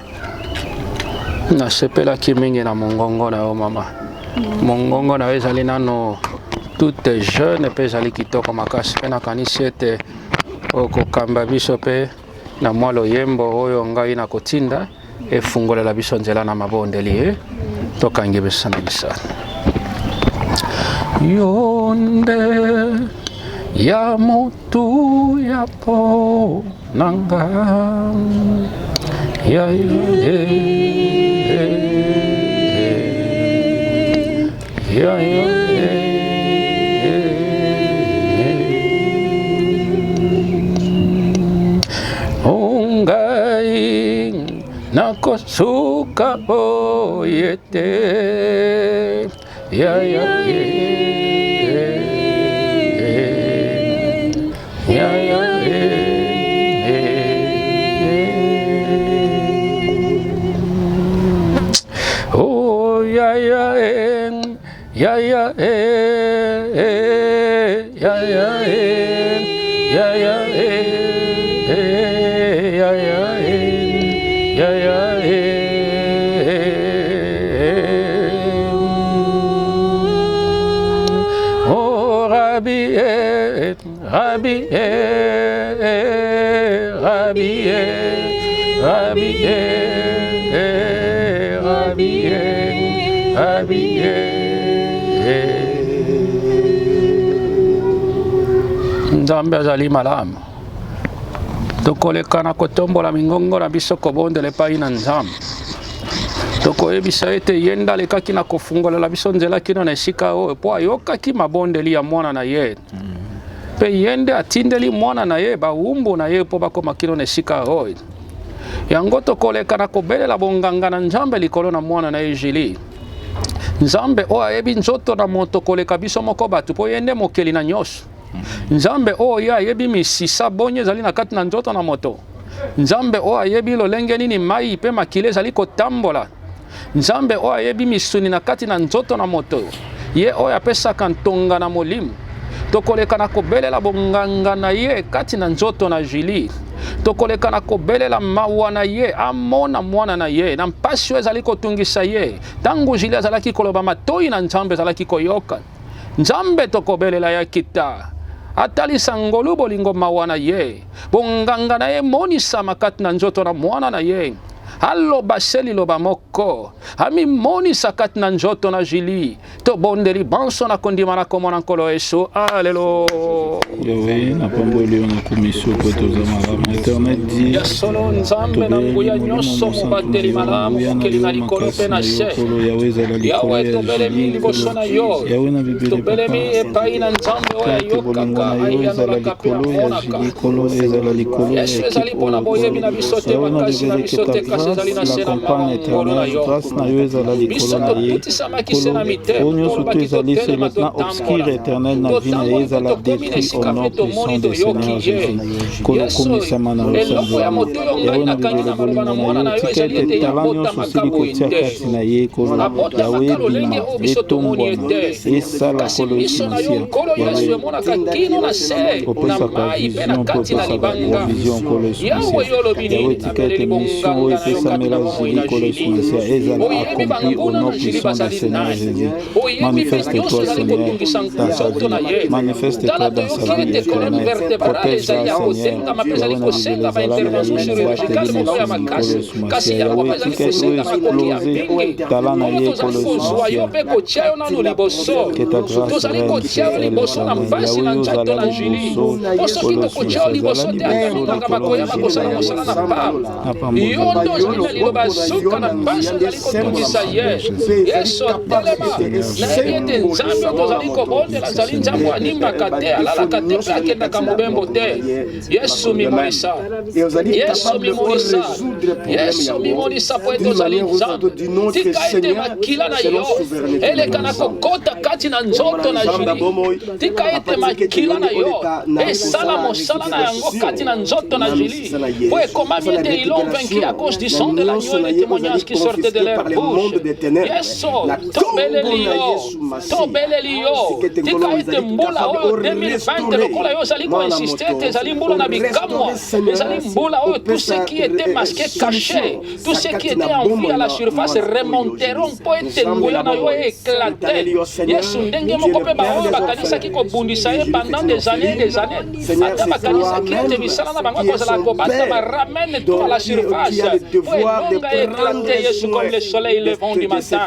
Nasepelaki mingi na mongongo na yo mama. Mongongo na yo ezali nano toute jeune mpe ezali kitoko makasi mpe nakanisi ete okokamba biso mpe na mwa loyembo oyo ngai na kotinda efungolela biso nzela na mabondeli tokangi biso na bisala. Yonde ya motu ya po nanga ya ongai nakosuka boyete Nzambe azali malamu. Tokoleka na kotombola mingongo na biso kobondela epai na Nzambe. Tokoyebisa ete yenda lekaki na kofungolela biso nzela kino na esika oyo po ayokaki mabondeli ya mwana na ye. Pe yende atindeli mwana na ye bawumbu na ye po bakoma kino na esika oyo. Yango tokoleka na kobelela bonganga na Nzambe likolo na mwana na ye Julie. Nzambe oyo ayebi nzoto na moto koleka biso moko batu po yende mokeli na nyonso. Nzambe oyo ayebi misisa bonye ezali na kati na nzoto na moto. Nzambe oyo ayebi lolenge nini mai pe makile ezali kotambola. Nzambe oyo ayebi misuni na kati na nzoto na moto. Ye oyo apesaka ntonga na molimo. Tokoleka na kobelela bonganga na ye kati na nzoto na Julie. Tokoleka na kobelela mawa na ye amona mwana na ye na mpasi oyo ezali kotungisa ye. Tango Julie azalaki koloba matoi na Nzambe ezalaki koyoka. Nzambe tokobelela ya kita. Atalisa ngolu bolingo mawa na ye. Bonganga na ye monisa makati na nzoto na mwana na ye. aloba seli loba moko amimonisa kati na nzoto na Julie tobondeli banso na kondima na komona nkolo Yesu. Alelo
Yahweh na pamboli na commission pour tous les éternel dit
ya solo nzambe na nguya nyonso mobateli malamu keli na likolo pe na se Yahweh tobelemi liboso na yo tobelemi epai na nzambe oyo ayokaka ayanolaka pe amonaka Yesu ezali mpona boyebi na biso te makasi na biso te kasi ezali na se na mangolo na yo biso tokutisamaki se na mitema tolobaki totelema totambola totambola tokomi na esika pe tomoni toyoki ye Yesu eloko ya moto oyo ngai nakangi na maloba na mwana na yo ezali ete yabota makambo ete abotamaka lolenge oyo biso tomoni ete kasi miso na yo nkolo Yesu emonaka kino na se na mai mpe na kati na libanga Yawe yo lobi nini abeleli bonganga na yo kati na bomoi na Julie oyebi banguna na Julie bazali nani oyebi mpe nyonso ezali kotungisa nzoto na ye tala toyoki ete colonne vertébrale ezali ya kotengama mpe ezali kosenga baintervention chirurgicale moko ya makasi kasi yango mpe ezali kosenga makoki ya mingi bongo tozali kozwa yo mpe kotia yo nano liboso tozali kotia yo liboso na mpasi na nzoto na Julie mpo soki tokotia yo liboso te atamingaka bakoyeba kosala mosala na pamba yo ndo ozali na liloba zuka na mpasi ozali kotungisa ye Yesu telema nayebi ete nzambe oyo tozali kobondela azali nzambe animaka te alalaka te mpe akendaka mobembo te Yesu mimonisa Yesu mimonisa Yesu mimonisa po ete ozali nzambe tika ete makila na yo eleka na kokota kati na nzoto na Julie tika ete makila na yo esala mosala na yango kati na nzoto na Julie po ekomami ete ils l'ont vaincu à cause du sang de l'agneau et les témoignages qui sortaient de leur bouche. Yesu tobeleli yo tika ete mbula oyo 2020 lokola yo ozali koinsiste ete ezali mbula na bikamwa ezali mbula oyo tout ce qui était masqué caché tout ce qui était enfoui à la surface remonteront mpo ete nguya na yo éclaté Yesu ndenge moko mpe baoyo bakanisaki kobundisa ye pendant des années ata bakanisaki ete misala na bango kozala kobata baramene tout à la surface po elonga éclaté Yesu comme le soleil levant du matin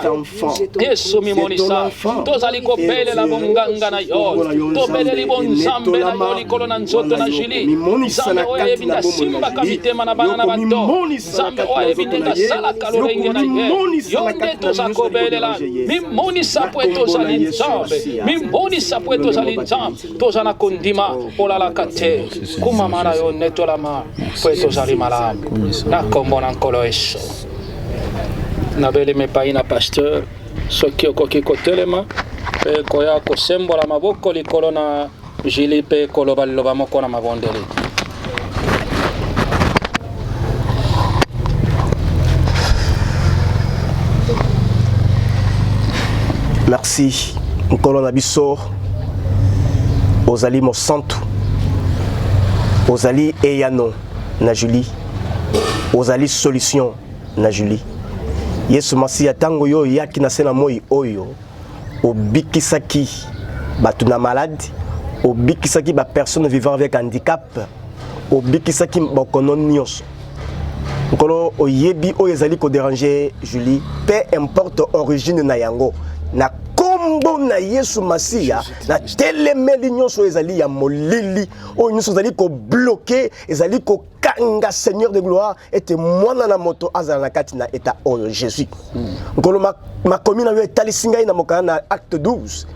Yesu mimonisa tozali kobelela bonganga na yo tobeleli bonzambe na yo likolo na nzoto na Julie nzambe oyo ayebi nde asimbaka mitema na bana na bato nzambe oyo ayebi ndenge asalaka lolenge na ye yo nde toza kobelela mimonisa po ete ozali nzambe mimonisa po ete ozali nzambe toza na kondima olalaka te kumama na yo netolama po ete ozali malamu na kombo na nkolo Yesu nabelemi epai na pasteur soki okoki kotelema mpe koya kosembola maboko likolo na Julie mpe koloba liloba moko na mabondeli.
Merci nkolo na biso ozali mosantu ozali eyano na Julie ozali solution na Julie Yesu masiya tango yo yaki na sena moi oyo obikisaki batu na malade obikisaki ba personne vivant avec handicap obikisaki bokono nyonso nkolo oyebi oyo ezali ko déranger Julie peu importe origine na yango na kombo na Yesu masiya na telemeli nyonso ezali ya molili oyo nyonso ezali ko bloquer ezali ko kanga Seigneur de gloire ete mwana na moto azala na kati na eta oyo Jésus nkolo makomi na yo etalisi ngai na mokana na acte 12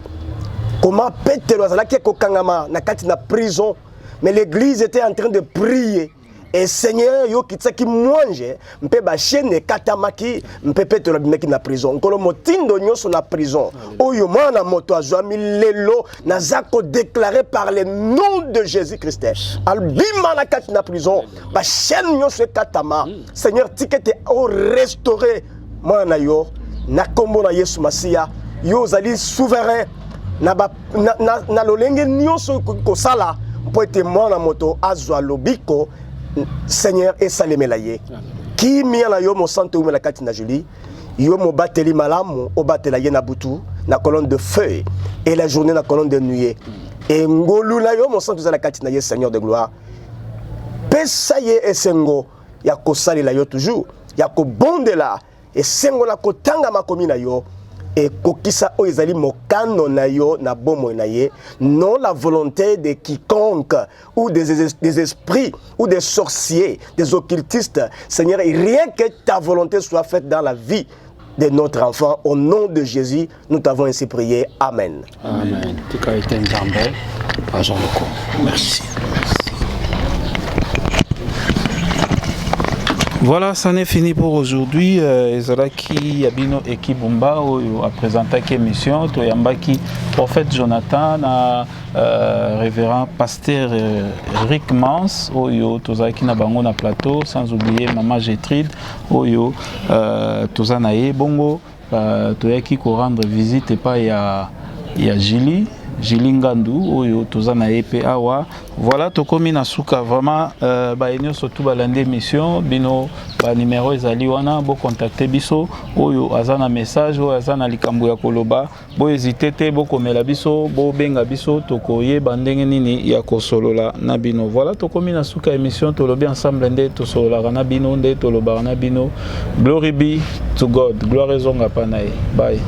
comment Pétero azalaki kokangama na kati na prison mais l'église était en train de prier et Seigneur yo kitsaki mwanje mpe ba chaîne katamaki mpe Pétero abimaki na prison nkolo motindo nyonso na prison oyo mwana moto azwami lelo nazako déclaré par le nom de Jésus-Christ albima na kati na prison ba chaîne nyonso katama Seigneur tikete o restaurer mwana yo na kombo na Yesu masiya yo zali souverain na lolenge nyonso kosala mpo ete mwana moto azwa lobiko Seigneur esalemela ye kimia na yo mosanto umela kati na Julie yo mobateli malamu obatela ye na butu na colonne de feu et la journée na colonne de nuée et ngolu na yo mosanto za la kati na ye Seigneur de gloire pesa ye esengo ya kosalela yo toujours ya kobondela esengola kotanga makomi na yo et kokisa o ezali mokano na yo na bomo na ye, non la volonté de quiconque ou des esprits ou des sorciers, des occultistes. Seigneur, rien que ta volonté soit faite dans la vie de notre enfant. Au nom de Jésus, nous t'avons ainsi prié. Amen.
Amen. Merci.
Voilà, ça n'est fini pour aujourd'hui. Ezalaki Yabino Ekibumba a présenté l'émission. Toyambaki prophète Jonathan, révérend pasteur Rick Mans, Oyo Tozaki na bango na plateau, sans oublier Maman Gétrude, Oyo Tozanaye Bongo, Toyaki ko rendre visite et pas ya Jili. Jilingandu oyo tozana epe awa voilà tokomi na suka vraiment ba enyo surtout balande mission bino ba numéro ezali wana bo contacter biso oyo azana message oyo azana likambo ya koloba bo hésiter te bo komela biso bo benga biso tokoye bandenge nini ya kosolola na bino voilà tokomi na suka émission tolobi ensemble nde tosolola na bino nde toloba na bino. Glory be to God, gloire ezonga pa na ye. Bye.